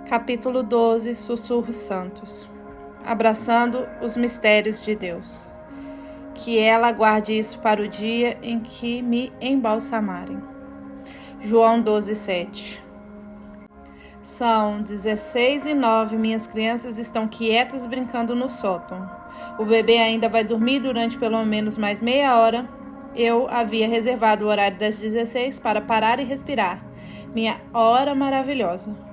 Capítulo 12. Sussurros Santos. Abraçando os mistérios de Deus. Que ela guarde isso para o dia em que me embalsamarem. João 12:7. São 16:09. Minhas crianças estão quietas brincando no sótão. O bebê ainda vai dormir durante pelo menos mais meia hora. Eu havia reservado o horário das 16 para parar e respirar. Minha hora maravilhosa.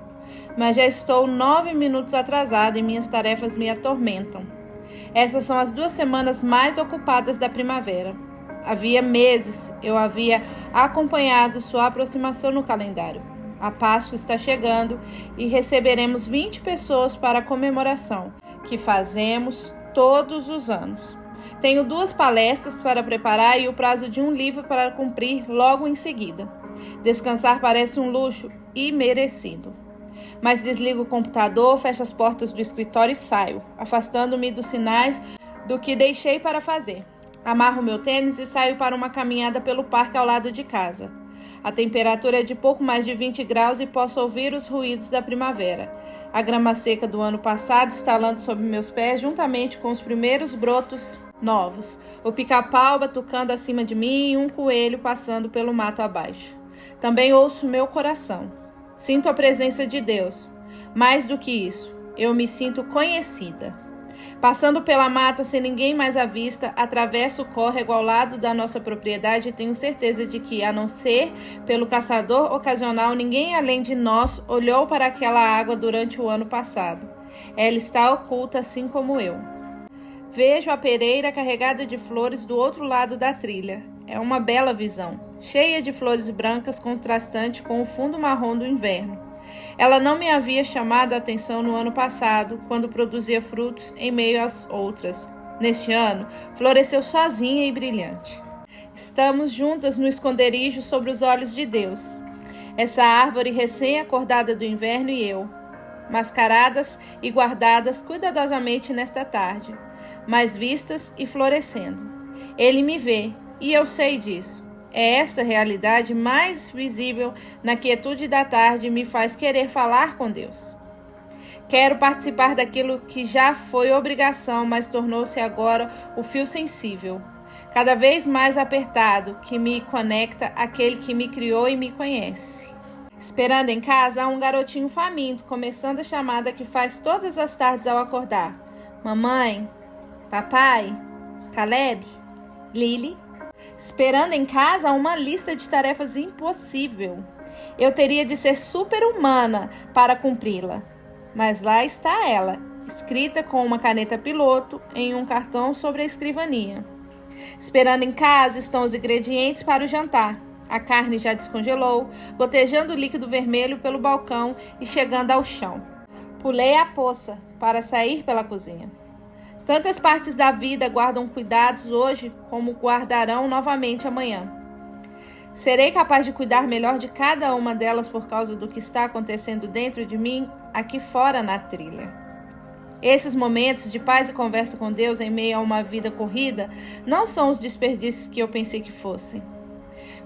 Mas já estou 9 minutos atrasada e minhas tarefas me atormentam. Essas são as 2 semanas mais ocupadas da primavera. Havia meses eu havia acompanhado sua aproximação no calendário. A Páscoa está chegando e receberemos 20 pessoas para a comemoração, que fazemos todos os anos. Tenho 2 palestras para preparar e o prazo de um livro para cumprir logo em seguida. Descansar parece um luxo imerecido. Mas desligo o computador, fecho as portas do escritório e saio, afastando-me dos sinais do que deixei para fazer. Amarro meu tênis e saio para uma caminhada pelo parque ao lado de casa. A temperatura é de pouco mais de 20 graus e posso ouvir os ruídos da primavera. A grama seca do ano passado estalando sob meus pés juntamente com os primeiros brotos novos. O pica-pau batucando acima de mim e um coelho passando pelo mato abaixo. Também ouço meu coração. Sinto a presença de Deus. Mais do que isso, eu me sinto conhecida. Passando pela mata sem ninguém mais à vista, atravesso o córrego ao lado da nossa propriedade e tenho certeza de que, a não ser pelo caçador ocasional, ninguém além de nós olhou para aquela água durante o ano passado. Ela está oculta assim como eu. Vejo a pereira carregada de flores do outro lado da trilha. É uma bela visão, cheia de flores brancas contrastante com o fundo marrom do inverno. Ela não me havia chamado a atenção no ano passado, quando produzia frutos em meio às outras. Neste ano, floresceu sozinha e brilhante. Estamos juntas no esconderijo sobre os olhos de Deus. Essa árvore recém-acordada do inverno e eu, mascaradas e guardadas cuidadosamente nesta tarde, mas vistas e florescendo. Ele me vê. E eu sei disso. É esta realidade mais visível na quietude da tarde me faz querer falar com Deus. Quero participar daquilo que já foi obrigação, mas tornou-se agora o fio sensível, cada vez mais apertado, que me conecta àquele que me criou e me conhece. Esperando em casa, há um garotinho faminto, começando a chamada que faz todas as tardes ao acordar. Mamãe, papai, Caleb, Lily. Esperando em casa uma lista de tarefas impossível. Eu teria de ser super-humana para cumpri-la. Mas lá está ela, escrita com uma caneta piloto em um cartão sobre a escrivaninha. Esperando em casa estão os ingredientes para o jantar. A carne já descongelou, gotejando líquido vermelho pelo balcão e chegando ao chão. Pulei a poça para sair pela cozinha. Tantas partes da vida guardam cuidados hoje como guardarão novamente amanhã. Serei capaz de cuidar melhor de cada uma delas por causa do que está acontecendo dentro de mim, aqui fora na trilha. Esses momentos de paz e conversa com Deus em meio a uma vida corrida não são os desperdícios que eu pensei que fossem.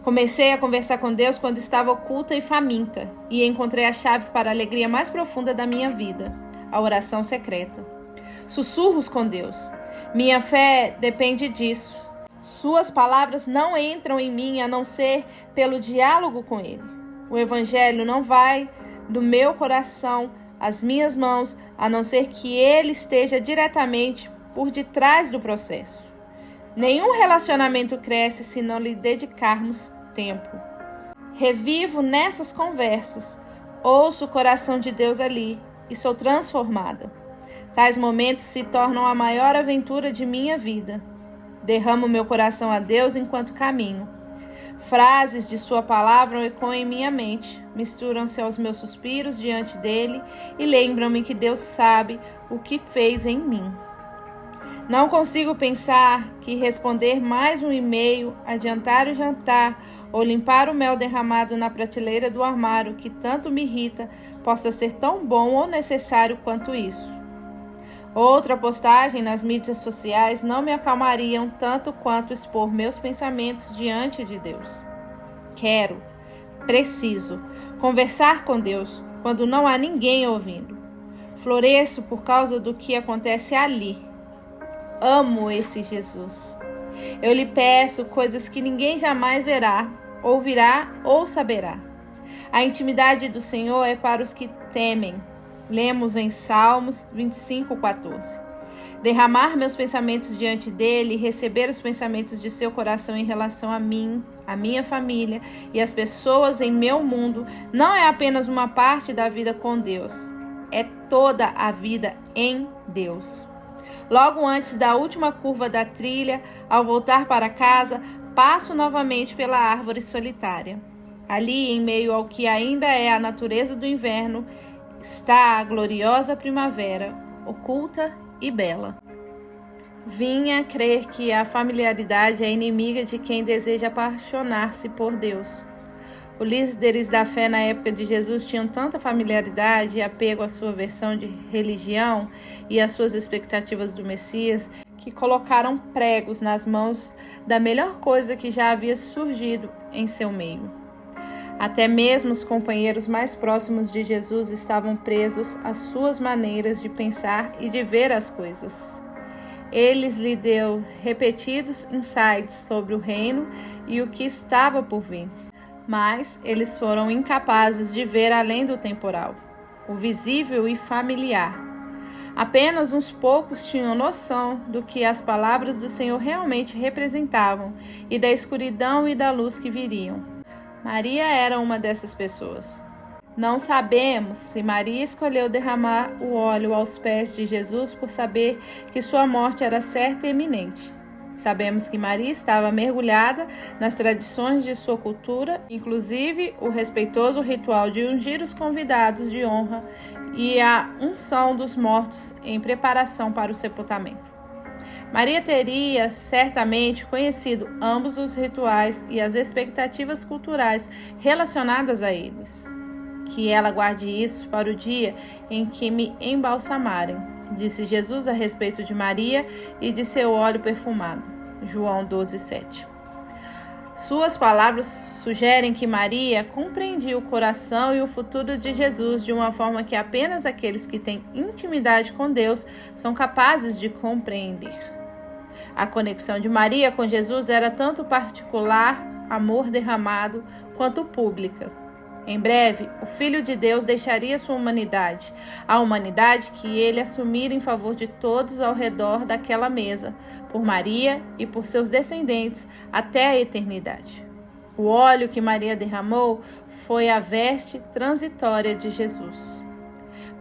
Comecei a conversar com Deus quando estava oculta e faminta e encontrei a chave para a alegria mais profunda da minha vida, a oração secreta. Sussurros com Deus. Minha fé depende disso. Suas palavras não entram em mim a não ser pelo diálogo com Ele. O Evangelho não vai do meu coração às minhas mãos a não ser que Ele esteja diretamente por detrás do processo. Nenhum relacionamento cresce se não lhe dedicarmos tempo. Revivo nessas conversas. Ouço o coração de Deus ali e sou transformada. Tais momentos se tornam a maior aventura de minha vida. Derramo meu coração a Deus enquanto caminho. Frases de sua palavra ecoam em minha mente, misturam-se aos meus suspiros diante dele e lembram-me que Deus sabe o que fez em mim. Não consigo pensar que responder mais um e-mail, adiantar o jantar ou limpar o mel derramado na prateleira do armário que tanto me irrita possa ser tão bom ou necessário quanto isso. Outra postagem nas mídias sociais não me acalmariam tanto quanto expor meus pensamentos diante de Deus. Preciso conversar com Deus, quando não há ninguém ouvindo. Floresço por causa do que acontece ali. Amo esse Jesus. Eu lhe peço coisas que ninguém jamais verá, ouvirá ou saberá. A intimidade do Senhor é para os que temem. Lemos em Salmos 25:14. Derramar meus pensamentos diante dele e receber os pensamentos de seu coração em relação a mim, a minha família e as pessoas em meu mundo não é apenas uma parte da vida com Deus, é toda a vida em Deus. Logo antes da última curva da trilha, ao voltar para casa, passo novamente pela árvore solitária. Ali, em meio ao que ainda é a natureza do inverno, está a gloriosa primavera, oculta e bela. Vinha crer que a familiaridade é inimiga de quem deseja apaixonar-se por Deus. Os líderes da fé na época de Jesus tinham tanta familiaridade e apego à sua versão de religião e às suas expectativas do Messias, que colocaram pregos nas mãos da melhor coisa que já havia surgido em seu meio. Até mesmo os companheiros mais próximos de Jesus estavam presos às suas maneiras de pensar e de ver as coisas. Eles lhe deu repetidos insights sobre o reino e o que estava por vir, mas eles foram incapazes de ver além do temporal, o visível e familiar. Apenas uns poucos tinham noção do que as palavras do Senhor realmente representavam e da escuridão e da luz que viriam. Maria era uma dessas pessoas. Não sabemos se Maria escolheu derramar o óleo aos pés de Jesus por saber que sua morte era certa e iminente. Sabemos que Maria estava mergulhada nas tradições de sua cultura, inclusive o respeitoso ritual de ungir os convidados de honra e a unção dos mortos em preparação para o sepultamento. Maria teria certamente conhecido ambos os rituais e as expectativas culturais relacionadas a eles. Que ela guarde isso para o dia em que me embalsamarem, disse Jesus a respeito de Maria e de seu óleo perfumado. João 12:7. Suas palavras sugerem que Maria compreendia o coração e o futuro de Jesus de uma forma que apenas aqueles que têm intimidade com Deus são capazes de compreender. A conexão de Maria com Jesus era tanto particular, amor derramado, quanto pública. Em breve, o Filho de Deus deixaria sua humanidade, a humanidade que ele assumira em favor de todos ao redor daquela mesa, por Maria e por seus descendentes até a eternidade. O óleo que Maria derramou foi a veste transitória de Jesus.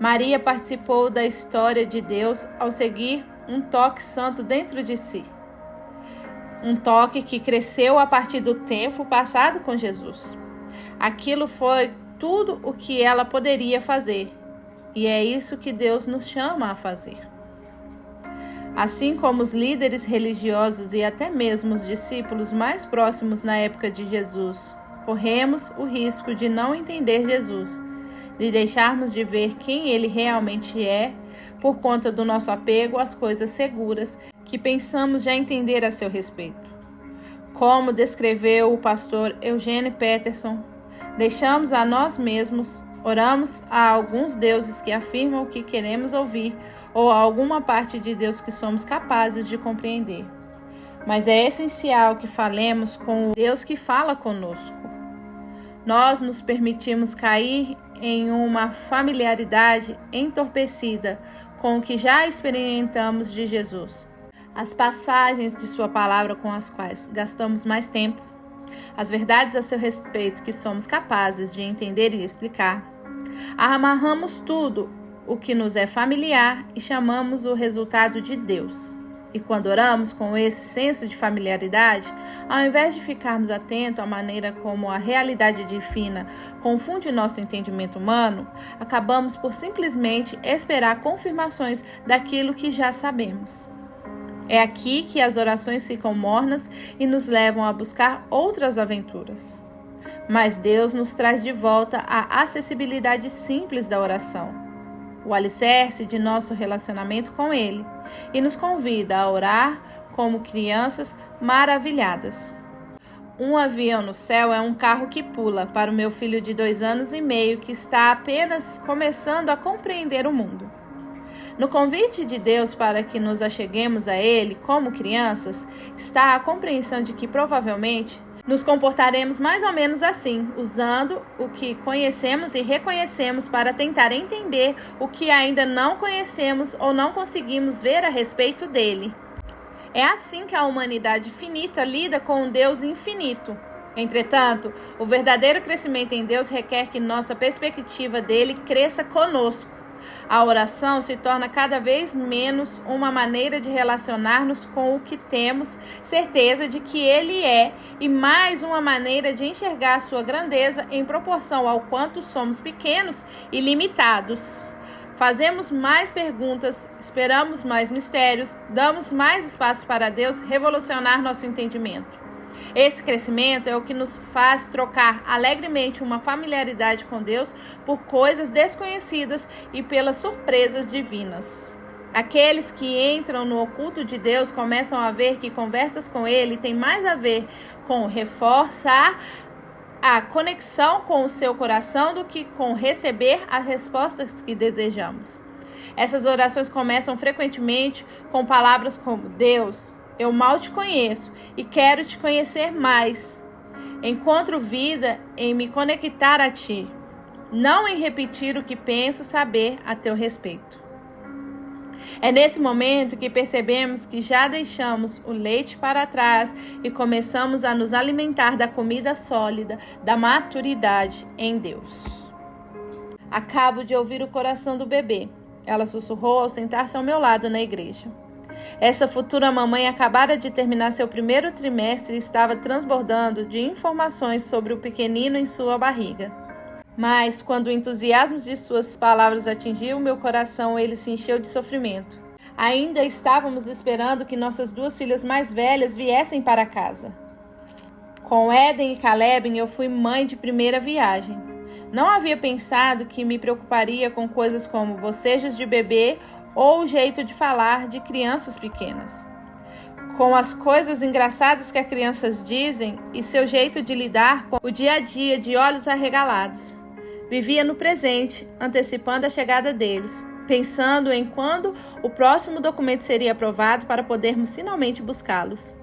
Maria participou da história de Deus ao seguir um toque santo dentro de si. Um toque que cresceu a partir do tempo passado com Jesus. Aquilo foi tudo o que ela poderia fazer. E é isso que Deus nos chama a fazer. Assim como os líderes religiosos e até mesmo os discípulos mais próximos na época de Jesus, corremos o risco de não entender Jesus, de deixarmos de ver quem ele realmente é, por conta do nosso apego às coisas seguras que pensamos já entender a seu respeito. Como descreveu o pastor Eugene Peterson, deixamos a nós mesmos, oramos a alguns deuses que afirmam o que queremos ouvir ou a alguma parte de Deus que somos capazes de compreender. Mas é essencial que falemos com o Deus que fala conosco. Nós nos permitimos cair em uma familiaridade entorpecida com o que já experimentamos de Jesus. As passagens de sua palavra com as quais gastamos mais tempo, as verdades a seu respeito que somos capazes de entender e explicar. Amarramos tudo o que nos é familiar e chamamos o resultado de Deus. E quando oramos com esse senso de familiaridade, ao invés de ficarmos atentos à maneira como a realidade divina confunde nosso entendimento humano, acabamos por simplesmente esperar confirmações daquilo que já sabemos. É aqui que as orações ficam mornas e nos levam a buscar outras aventuras. Mas Deus nos traz de volta a acessibilidade simples da oração, o alicerce de nosso relacionamento com Ele, e nos convida a orar como crianças maravilhadas. um avião no céu é um carro que pula para o meu filho de 2 anos e meio que está apenas começando a compreender o mundo. No convite de Deus para que nos acheguemos a Ele como crianças, está a compreensão de que provavelmente nos comportaremos mais ou menos assim, usando o que conhecemos e reconhecemos para tentar entender o que ainda não conhecemos ou não conseguimos ver a respeito dele. É assim que a humanidade finita lida com um Deus infinito. Entretanto, o verdadeiro crescimento em Deus requer que nossa perspectiva dele cresça conosco. A oração se torna cada vez menos uma maneira de relacionar-nos com o que temos certeza de que Ele é e mais uma maneira de enxergar sua grandeza em proporção ao quanto somos pequenos e limitados. Fazemos mais perguntas, esperamos mais mistérios, damos mais espaço para Deus revolucionar nosso entendimento. Esse crescimento é o que nos faz trocar alegremente uma familiaridade com Deus por coisas desconhecidas e pelas surpresas divinas. Aqueles que entram no oculto de Deus começam a ver que conversas com Ele têm mais a ver com reforçar a conexão com o seu coração do que com receber as respostas que desejamos. Essas orações começam frequentemente com palavras como: Deus, eu mal te conheço e quero te conhecer mais. Encontro vida em me conectar a ti, não em repetir o que penso saber a teu respeito. É nesse momento que percebemos que já deixamos o leite para trás e começamos a nos alimentar da comida sólida, da maturidade em Deus. Acabo de ouvir o coração do bebê. Ela sussurrou ao sentar-se ao meu lado na igreja. Essa futura mamãe acabara de terminar seu primeiro trimestre e estava transbordando de informações sobre o pequenino em sua barriga. Mas, quando o entusiasmo de suas palavras atingiu meu coração, ele se encheu de sofrimento. Ainda estávamos esperando que nossas 2 filhas mais velhas viessem para casa. Com Éden e Caleb, eu fui mãe de primeira viagem. Não havia pensado que me preocuparia com coisas como bocejos de bebê ou o jeito de falar de crianças pequenas. Com as coisas engraçadas que as crianças dizem e seu jeito de lidar com o dia a dia de olhos arregalados. Vivia no presente, antecipando a chegada deles, pensando em quando o próximo documento seria aprovado para podermos finalmente buscá-los.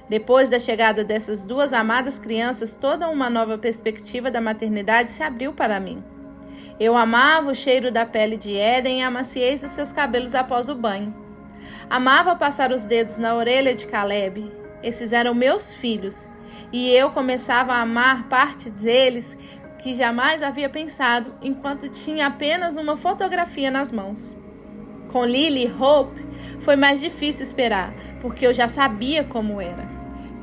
Depois da chegada dessas 2 amadas crianças, toda uma nova perspectiva da maternidade se abriu para mim. Eu amava o cheiro da pele de Éden e a maciez dos seus cabelos após o banho. Amava passar os dedos na orelha de Caleb. Esses eram meus filhos, e eu começava a amar parte deles que jamais havia pensado enquanto tinha apenas uma fotografia nas mãos. Com Lily e Hope, foi mais difícil esperar, porque eu já sabia como era.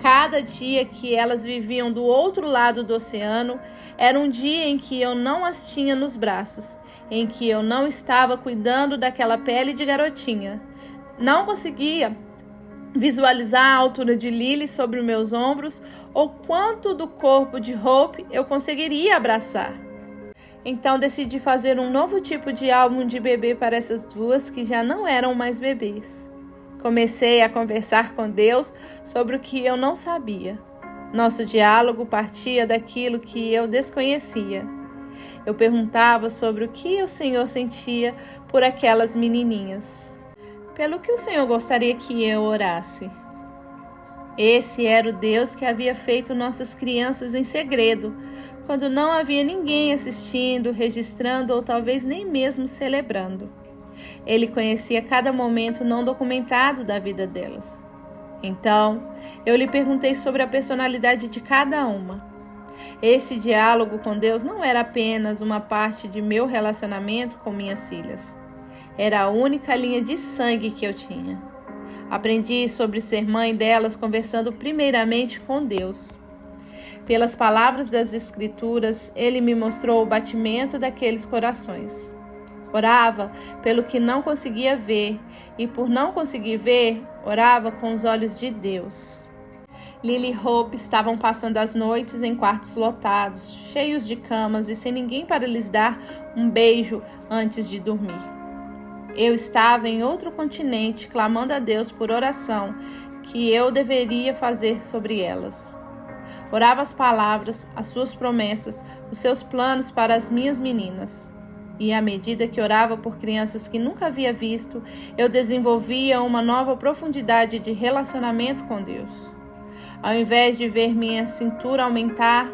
Cada dia que elas viviam do outro lado do oceano era um dia em que eu não as tinha nos braços, em que eu não estava cuidando daquela pele de garotinha. Não conseguia visualizar a altura de Lily sobre os meus ombros ou quanto do corpo de Hope eu conseguiria abraçar. Então decidi fazer um novo tipo de álbum de bebê para essas 2 que já não eram mais bebês. Comecei a conversar com Deus sobre o que eu não sabia. Nosso diálogo partia daquilo que eu desconhecia. Eu perguntava sobre o que o Senhor sentia por aquelas menininhas. Pelo que o Senhor gostaria que eu orasse? Esse era o Deus que havia feito nossas crianças em segredo, quando não havia ninguém assistindo, registrando ou talvez nem mesmo celebrando. Ele conhecia cada momento não documentado da vida delas. Então, eu lhe perguntei sobre a personalidade de cada uma. Esse diálogo com Deus não era apenas uma parte de meu relacionamento com minhas filhas. Era a única linha de sangue que eu tinha. Aprendi sobre ser mãe delas conversando primeiramente com Deus. Pelas palavras das Escrituras, Ele me mostrou o batimento daqueles corações. Orava pelo que não conseguia ver e, por não conseguir ver, orava com os olhos de Deus. Lily e Hope estavam passando as noites em quartos lotados, cheios de camas e sem ninguém para lhes dar um beijo antes de dormir. Eu estava em outro continente, clamando a Deus por oração que eu deveria fazer sobre elas. Orava as palavras, as suas promessas, os seus planos para as minhas meninas. E à medida que orava por crianças que nunca havia visto, eu desenvolvia uma nova profundidade de relacionamento com Deus. Ao invés de ver minha cintura aumentar,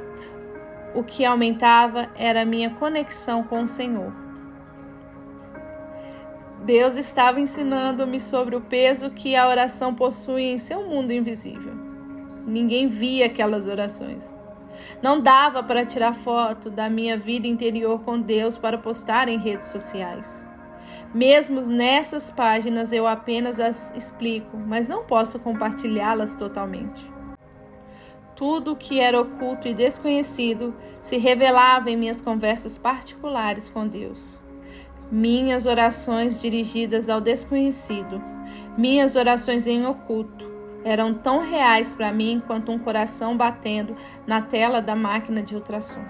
o que aumentava era a minha conexão com o Senhor. Deus estava ensinando-me sobre o peso que a oração possui em seu mundo invisível. Ninguém via aquelas orações. Não dava para tirar foto da minha vida interior com Deus para postar em redes sociais. Mesmo nessas páginas eu apenas as explico, mas não posso compartilhá-las totalmente. Tudo o que era oculto e desconhecido se revelava em minhas conversas particulares com Deus. Minhas orações dirigidas ao desconhecido, minhas orações em oculto, eram tão reais para mim quanto um coração batendo na tela da máquina de ultrassom.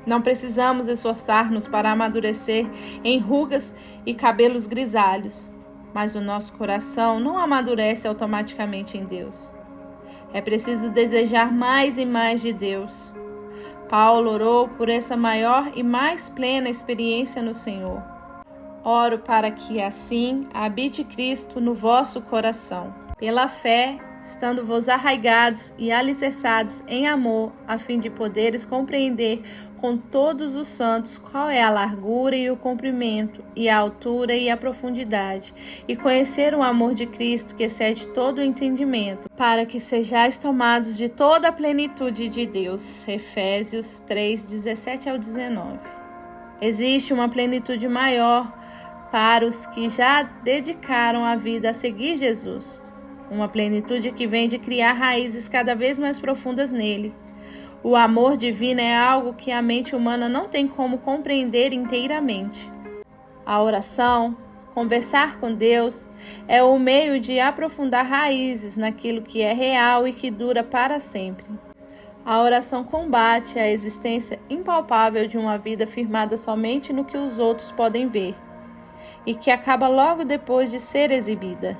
Não precisamos esforçar-nos para amadurecer em rugas e cabelos grisalhos, mas o nosso coração não amadurece automaticamente em Deus. É preciso desejar mais e mais de Deus. Paulo orou por essa maior e mais plena experiência no Senhor. Oro para que assim habite Cristo no vosso coração. Pela fé, estando-vos arraigados e alicerçados em amor, a fim de poderes compreender com todos os santos qual é a largura e o comprimento, e a altura e a profundidade, e conhecer o amor de Cristo que excede todo o entendimento, para que sejais tomados de toda a plenitude de Deus. Efésios 3, 17 ao 19. Existe uma plenitude maior para os que já dedicaram a vida a seguir Jesus. Uma plenitude que vem de criar raízes cada vez mais profundas nele. O amor divino é algo que a mente humana não tem como compreender inteiramente. A oração, conversar com Deus, é o meio de aprofundar raízes naquilo que é real e que dura para sempre. A oração combate a existência impalpável de uma vida firmada somente no que os outros podem ver, e que acaba logo depois de ser exibida.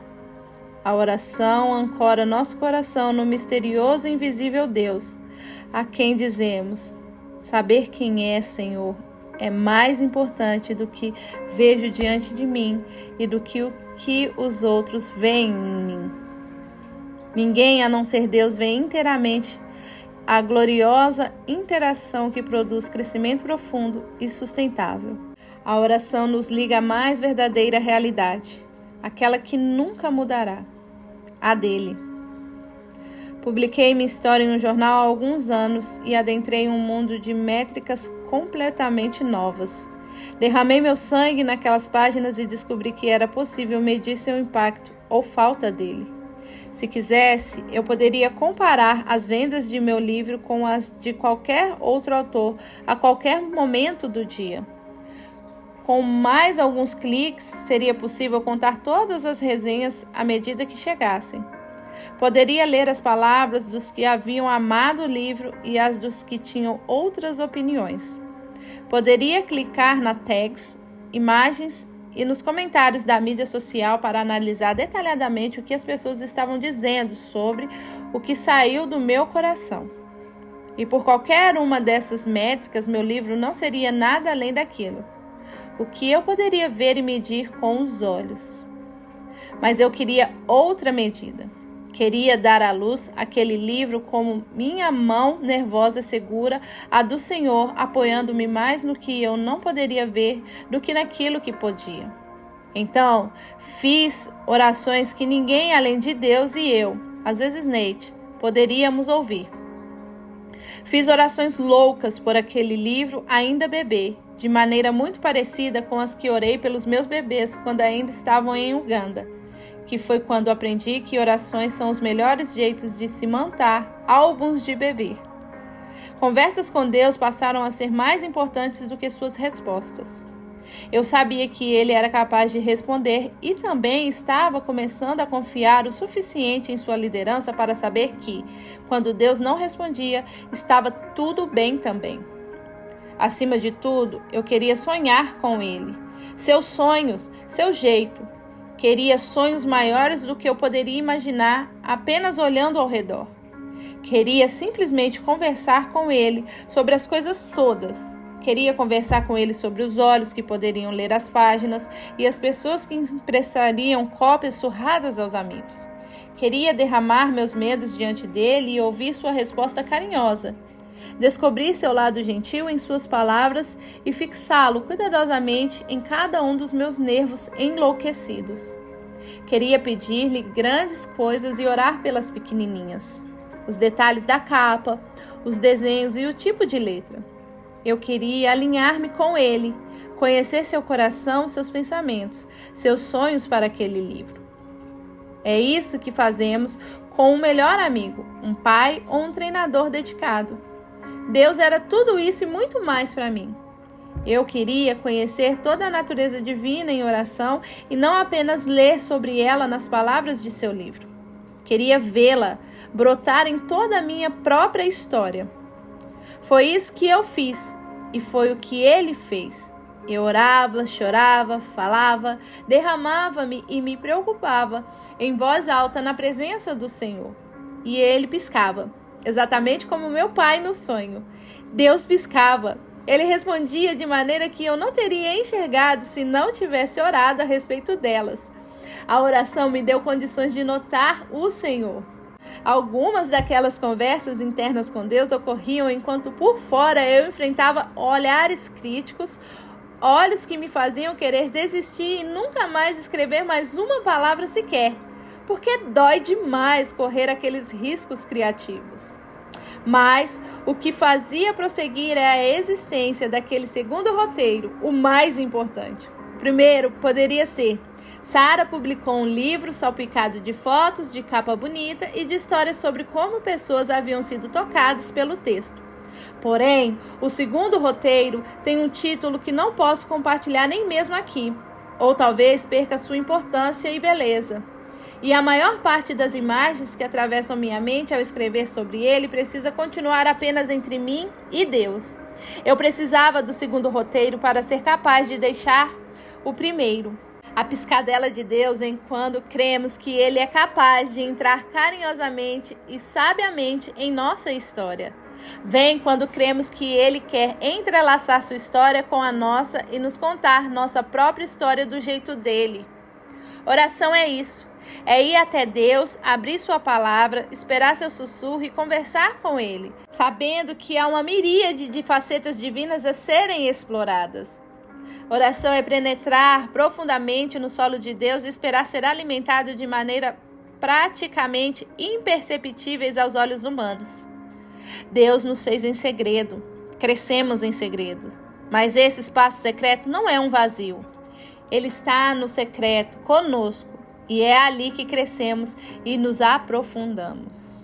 A oração ancora nosso coração no misterioso e invisível Deus, a quem dizemos: saber quem é, Senhor, é mais importante do que vejo diante de mim e do que o que os outros veem em mim. Ninguém, a não ser Deus, vê inteiramente a gloriosa interação que produz crescimento profundo e sustentável. A oração nos liga à mais verdadeira realidade, aquela que nunca mudará, a dele. Publiquei minha história em um jornal há alguns anos e adentrei um mundo de métricas completamente novas. Derramei meu sangue naquelas páginas e descobri que era possível medir seu impacto ou falta dele. Se quisesse, eu poderia comparar as vendas de meu livro com as de qualquer outro autor a qualquer momento do dia. Com mais alguns cliques, seria possível contar todas as resenhas à medida que chegassem. Poderia ler as palavras dos que haviam amado o livro e as dos que tinham outras opiniões. Poderia clicar na tags, imagens e nos comentários da mídia social para analisar detalhadamente o que as pessoas estavam dizendo sobre o que saiu do meu coração. E por qualquer uma dessas métricas, meu livro não seria nada além daquilo, o que eu poderia ver e medir com os olhos. Mas eu queria outra medida. Queria dar à luz aquele livro como minha mão nervosa segura a do Senhor, apoiando-me mais no que eu não poderia ver do que naquilo que podia. Então, fiz orações que ninguém além de Deus e eu, às vezes Nate, poderíamos ouvir. Fiz orações loucas por aquele livro ainda bebê, de maneira muito parecida com as que orei pelos meus bebês quando ainda estavam em Uganda, que foi quando aprendi que orações são os melhores jeitos de se manter álbuns de bebê. Conversas com Deus passaram a ser mais importantes do que suas respostas. Eu sabia que Ele era capaz de responder e também estava começando a confiar o suficiente em sua liderança para saber que, quando Deus não respondia, estava tudo bem também. Acima de tudo, eu queria sonhar com Ele, seus sonhos, seu jeito. Queria sonhos maiores do que eu poderia imaginar apenas olhando ao redor. Queria simplesmente conversar com ele sobre as coisas todas. Queria conversar com ele sobre os olhos que poderiam ler as páginas e as pessoas que emprestariam cópias surradas aos amigos. Queria derramar meus medos diante dele e ouvir sua resposta carinhosa. Descobrir seu lado gentil em suas palavras e fixá-lo cuidadosamente em cada um dos meus nervos enlouquecidos. Queria pedir-lhe grandes coisas e orar pelas pequenininhas. Os detalhes da capa, os desenhos e o tipo de letra. Eu queria alinhar-me com ele, conhecer seu coração, seus pensamentos, seus sonhos para aquele livro. É isso que fazemos com um melhor amigo, um pai ou um treinador dedicado. Deus era tudo isso e muito mais para mim. Eu queria conhecer toda a natureza divina em oração e não apenas ler sobre ela nas palavras de seu livro. Queria vê-la brotar em toda a minha própria história. Foi isso que eu fiz e foi o que ele fez. Eu orava, chorava, falava, derramava-me e me preocupava em voz alta na presença do Senhor. E ele piscava, exatamente como meu pai no sonho. Deus piscava. Ele respondia de maneira que eu não teria enxergado se não tivesse orado a respeito delas. A oração me deu condições de notar o Senhor. Algumas daquelas conversas internas com Deus ocorriam enquanto por fora eu enfrentava olhares críticos, olhos que me faziam querer desistir e nunca mais escrever mais uma palavra sequer, porque dói demais correr aqueles riscos criativos. Mas o que fazia prosseguir é a existência daquele segundo roteiro, o mais importante. Primeiro, poderia ser: Sara publicou um livro salpicado de fotos, de capa bonita e de histórias sobre como pessoas haviam sido tocadas pelo texto. Porém, o segundo roteiro tem um título que não posso compartilhar nem mesmo aqui, ou talvez perca sua importância e beleza. E a maior parte das imagens que atravessam minha mente ao escrever sobre ele precisa continuar apenas entre mim e Deus. Eu precisava do segundo roteiro para ser capaz de deixar o primeiro. A piscadela de Deus vem quando cremos que Ele é capaz de entrar carinhosamente e sabiamente em nossa história. Vem quando cremos que Ele quer entrelaçar sua história com a nossa e nos contar nossa própria história do jeito dele. Oração é isso. É ir até Deus, abrir sua palavra, esperar seu sussurro e conversar com Ele, sabendo que há uma miríade de facetas divinas a serem exploradas. Oração é penetrar profundamente no solo de Deus e esperar ser alimentado de maneira praticamente imperceptíveis aos olhos humanos. Deus nos fez em segredo, crescemos em segredo, mas esse espaço secreto não é um vazio. Ele está no secreto, conosco, e é ali que crescemos e nos aprofundamos.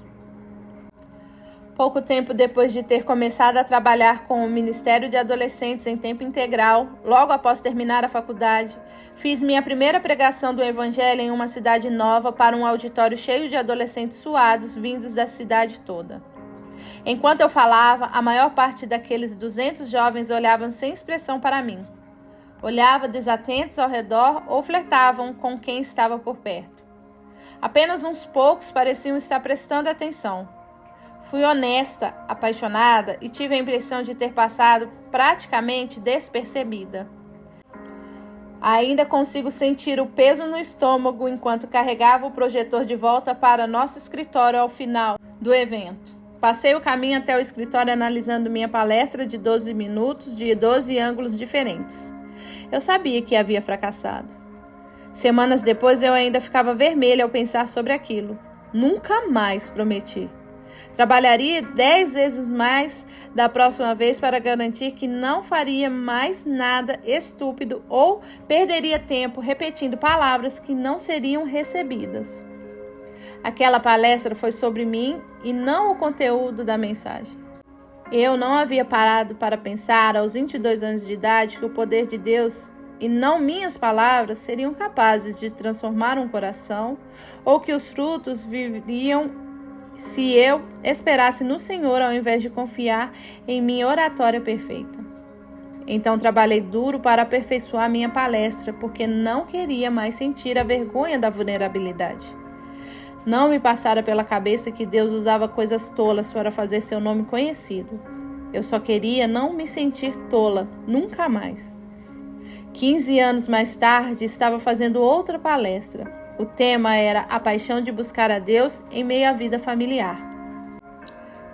Pouco tempo depois de ter começado a trabalhar com o Ministério de Adolescentes em tempo integral, logo após terminar a faculdade, fiz minha primeira pregação do Evangelho em uma cidade nova para um auditório cheio de adolescentes suados vindos da cidade toda. Enquanto eu falava, a maior parte daqueles 200 jovens olhavam sem expressão para mim. Olhavam desatentos ao redor ou flertavam com quem estava por perto. Apenas uns poucos pareciam estar prestando atenção. Fui honesta, apaixonada e tive a impressão de ter passado praticamente despercebida. Ainda consigo sentir o peso no estômago enquanto carregava o projetor de volta para nosso escritório ao final do evento. Passei o caminho até o escritório analisando minha palestra de 12 minutos de 12 ângulos diferentes. Eu sabia que havia fracassado. Semanas depois eu ainda ficava vermelha ao pensar sobre aquilo. Nunca mais, prometi. Trabalharia 10 vezes mais da próxima vez para garantir que não faria mais nada estúpido ou perderia tempo repetindo palavras que não seriam recebidas. Aquela palestra foi sobre mim e não o conteúdo da mensagem. Eu não havia parado para pensar aos 22 anos de idade que o poder de Deus e não minhas palavras seriam capazes de transformar um coração ou que os frutos viriam se eu esperasse no Senhor ao invés de confiar em minha oratória perfeita. Então trabalhei duro para aperfeiçoar minha palestra, porque não queria mais sentir a vergonha da vulnerabilidade. Não me passara pela cabeça que Deus usava coisas tolas para fazer seu nome conhecido. Eu só queria não me sentir tola, nunca mais. 15 anos mais tarde, estava fazendo outra palestra. O tema era a paixão de buscar a Deus em meio à vida familiar.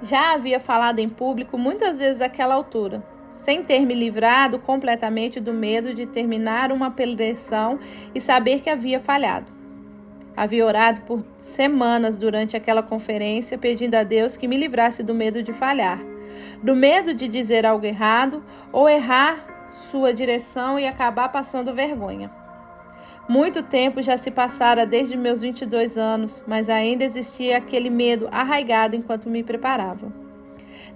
Já havia falado em público muitas vezes àquela altura, sem ter me livrado completamente do medo de terminar uma preleção e saber que havia falhado. Havia orado por semanas durante aquela conferência, pedindo a Deus que me livrasse do medo de falhar, do medo de dizer algo errado ou errar sua direção e acabar passando vergonha. Muito tempo já se passara desde meus 22 anos, mas ainda existia aquele medo arraigado enquanto me preparava.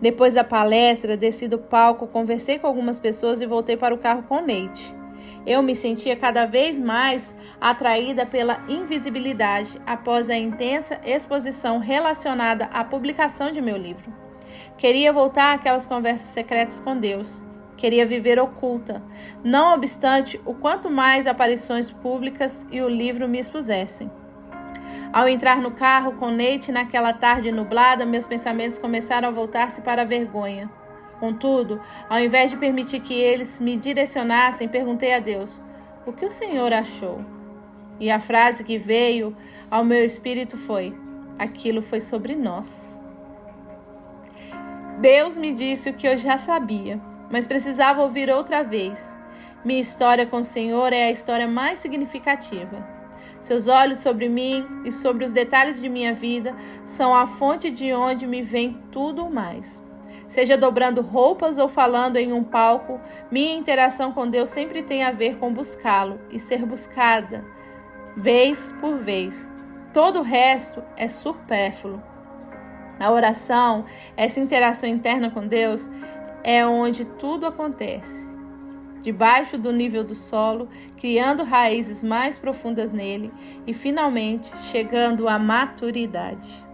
Depois da palestra, desci do palco, conversei com algumas pessoas e voltei para o carro com Neide. Eu me sentia cada vez mais atraída pela invisibilidade após a intensa exposição relacionada à publicação de meu livro. Queria voltar àquelas conversas secretas com Deus. Queria viver oculta, não obstante o quanto mais aparições públicas e o livro me expusessem. Ao entrar no carro com Neide naquela tarde nublada, meus pensamentos começaram a voltar-se para a vergonha. Contudo, ao invés de permitir que eles me direcionassem, perguntei a Deus: o que o Senhor achou? E a frase que veio ao meu espírito foi: aquilo foi sobre nós. Deus me disse o que eu já sabia, mas precisava ouvir outra vez. Minha história com o Senhor é a história mais significativa. Seus olhos sobre mim e sobre os detalhes de minha vida são a fonte de onde me vem tudo mais. Seja dobrando roupas ou falando em um palco, minha interação com Deus sempre tem a ver com buscá-lo e ser buscada, vez por vez. Todo o resto é supérfluo. A oração, essa interação interna com Deus, é onde tudo acontece. Debaixo do nível do solo, criando raízes mais profundas nele e, finalmente, chegando à maturidade.